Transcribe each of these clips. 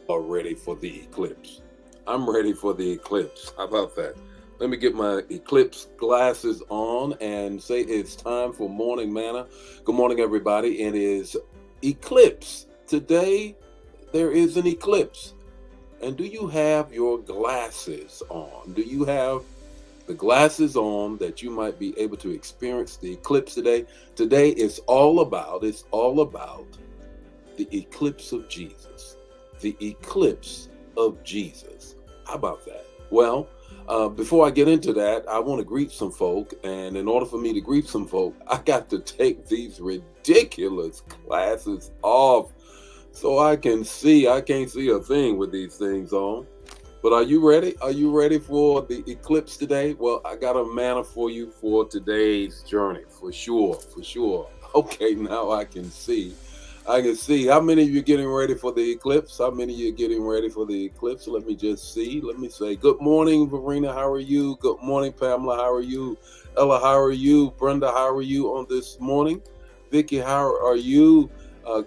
are ready for the eclipse. I'm ready for the eclipse. How about that? Let me get my eclipse glasses on and say it's time for morning manna. Good morning, everybody. It is eclipse. Today, there is an eclipse. And do you have your glasses on? Do you have the glasses on that you might be able to experience the eclipse today? Today is all about the eclipse of Jesus. The eclipse of Jesus. How about that? Well, before I get into that, I want to greet some folk. And in order for me to greet some folk, I got to take these ridiculous glasses off so I can see. I can't see a thing with these things on. But are you ready? Are you ready for the eclipse today? Well, I got a manna for you for today's journey, for sure, for sure. Okay, now I can see. I can see. How many of you getting ready for the eclipse? How many of you getting ready for the eclipse? Let me just see. Let me say, good morning, Verena. How are you? Good morning, Pamela. How are you? Ella, how are you? Brenda, how are you on this morning? Vicky, how are you?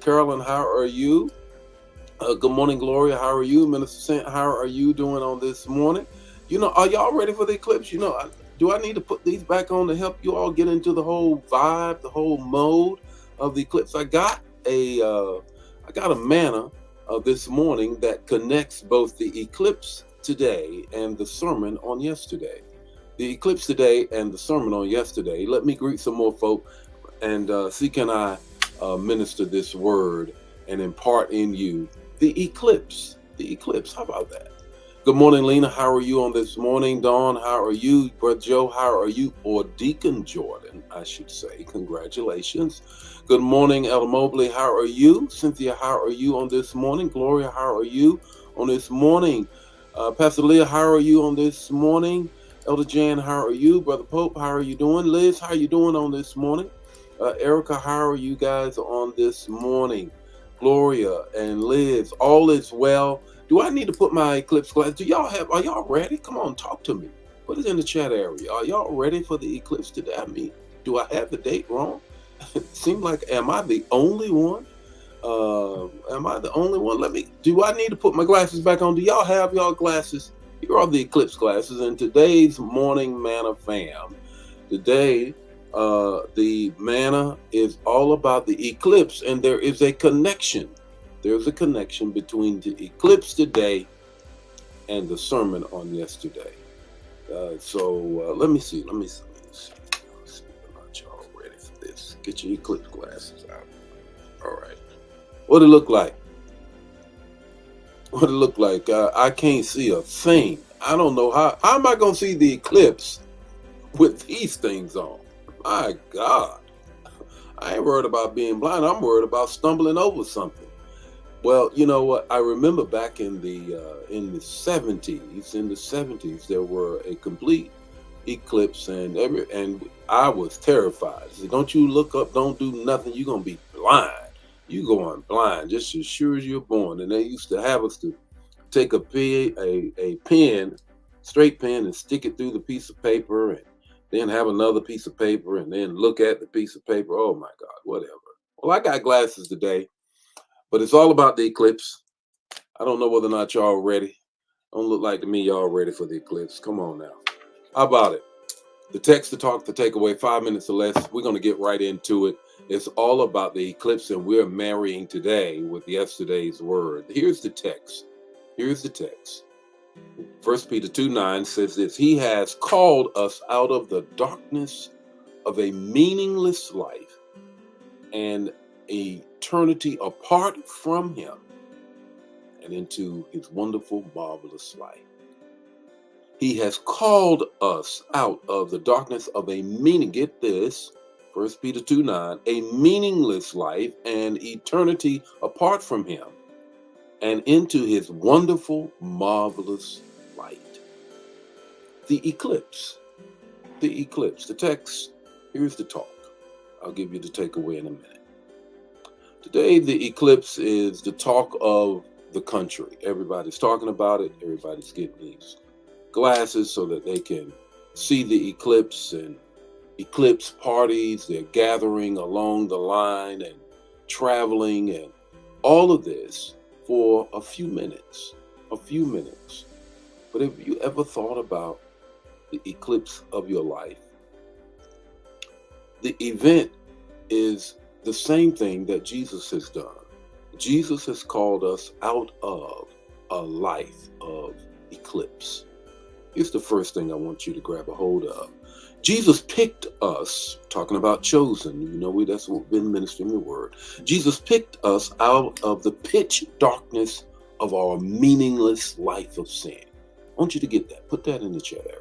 Carolyn, how are you? Good morning, Gloria. How are you? Minister Saint, how are you doing on this morning? Are y'all ready for the eclipse? Do I need to put these back on to help you all get into the whole vibe, the whole mode of the eclipse? I got a manna this morning that connects both the eclipse today and the sermon on yesterday. The eclipse today and the sermon on yesterday. Let me greet some more folk and see can I minister this word and impart in you the eclipse. The eclipse. How about that? Good morning, Lena. How are you on this morning? Dawn, how are you? Brother Joe, how are you? Or Deacon Jordan, I should say. Congratulations. Good morning, Ella Mobley. How are you? Cynthia, how are you on this morning? Gloria, how are you on this morning? Pastor Leah, how are you on this morning? Elder Jan, how are you? Brother Pope, how are you doing? Liz, how are you doing on this morning? Erica, how are you guys on this morning? Gloria and Liz, all is well. Do I need to put my eclipse glass? Are y'all ready? Come on, talk to me. Put it in the chat area. Are y'all ready for the eclipse today? I mean, do I have the date wrong? It seems like, am I the only one? Am I the only one? Do I need to put my glasses back on? Do y'all have y'all glasses? Here are the eclipse glasses. And today's morning manna fam. Today, the manna is all about the eclipse, and there is a connection. There's a connection between the eclipse today and the sermon on yesterday. So let me see. Let me see. Not y'all ready for this? Get your eclipse glasses out. All right. What it look like? What it look like? I can't see a thing. I don't know how. How am I gonna see the eclipse with these things on? My God. I ain't worried about being blind. I'm worried about stumbling over something. Well, you know what? I remember back in the 70s. In the 70s, there were a complete eclipse, and I was terrified. I said, "Don't you look up? Don't do nothing. You're gonna be blind. You going blind just as sure as you're born." And they used to have us to take a pen, straight pen, and stick it through the piece of paper, and then have another piece of paper, and then look at the piece of paper. Oh my God, whatever. Well, I got glasses today, but it's all about the eclipse. I don't know whether or not y'all ready. Don't look like to me y'all ready for the eclipse. Come on now. How about it? The text, to talk, the takeaway, 5 minutes or less. We're going to get right into it. It's all about the eclipse, and we're marrying today with yesterday's word. Here's the text. Here's the text. 1 Peter 2:9 says this: He has called us out of the darkness of a meaningless life and eternity apart from Him, and into His wonderful, marvelous light. He has called us out of the darkness of get this, 1 Peter 2:9, a meaningless life and eternity apart from Him, and into His wonderful, marvelous light. The eclipse. The eclipse. The text, here's the talk. I'll give you the takeaway in a minute. Today, the eclipse is the talk of the country. Everybody's talking about it. Everybody's getting these glasses so that they can see the eclipse, and eclipse parties. They're gathering along the line and traveling, and all of this for a few minutes. A few minutes. But have you ever thought about the eclipse of your life? The event is the same thing that Jesus has done. Jesus has called us out of a life of eclipse. Here's the first thing I want you to grab a hold of. Jesus picked us, talking about chosen, that's what we've been ministering the word. Jesus picked us out of the pitch darkness of our meaningless life of sin. I want you to get that. Put that in the chat area.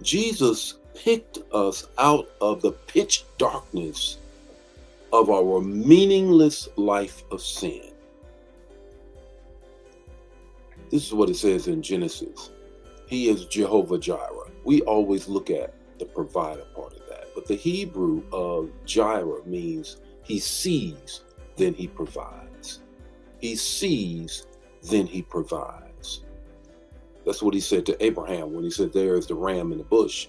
Jesus picked us out of the pitch darkness of our meaningless life of sin. This is what it says in Genesis. He is Jehovah Jireh. We always look at the provider part of that. But the Hebrew of Jireh means he sees, then he provides. He sees, then he provides. That's what he said to Abraham when he said, there is the ram in the bush.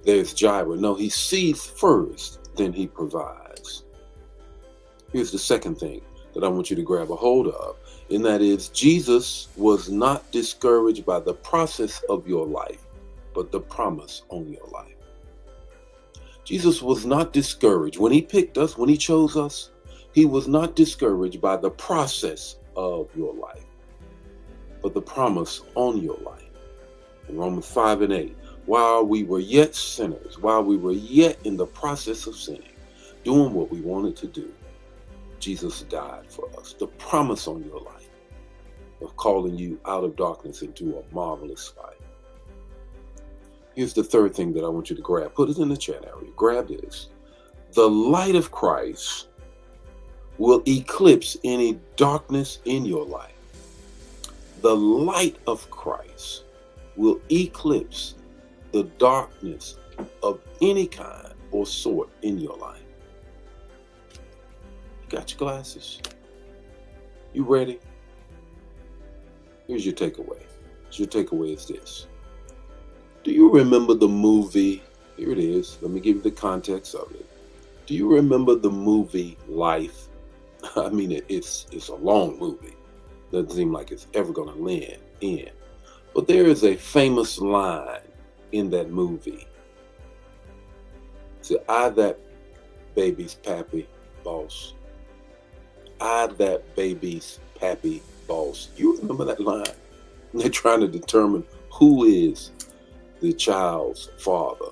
There's Jireh. No, he sees first, then he provides. Here's the second thing that I want you to grab a hold of, and that is Jesus was not discouraged by the process of your life, but the promise on your life. Jesus was not discouraged. When he picked us, when he chose us, he was not discouraged by the process of your life, but the promise on your life. In Romans 5:8, while we were yet sinners, while we were yet in the process of sinning, doing what we wanted to do, Jesus died for us. The promise on your life of calling you out of darkness into a marvelous light. Here's the third thing that I want you to grab. Put it in the chat area. Grab this. The light of Christ will eclipse any darkness in your life. The light of Christ will eclipse the darkness of any kind or sort in your life. You got your glasses? You ready? Here's your takeaway. Your takeaway is this. Do you remember the movie? Here it is. Let me give you the context of it. Do you remember the movie Life? I mean, it's a long movie. Doesn't seem like it's ever going to end. But there is a famous line in that movie. Say, I that baby's pappy boss. I that baby's pappy boss. You remember that line? They're trying to determine who is the child's father.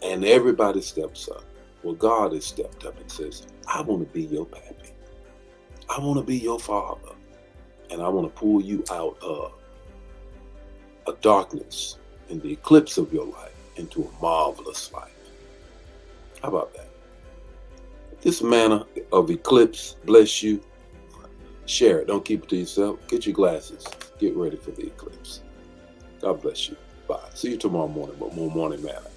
And everybody steps up. Well, God has stepped up and says, I want to be your pappy. I want to be your father. And I want to pull you out of a darkness in the eclipse of your life into a marvelous life. How about that? If this manna of eclipse bless you, share it. Don't keep it to yourself. Get your glasses. Get ready for the eclipse. God bless you. Bye. See you tomorrow morning with more Morning Manna.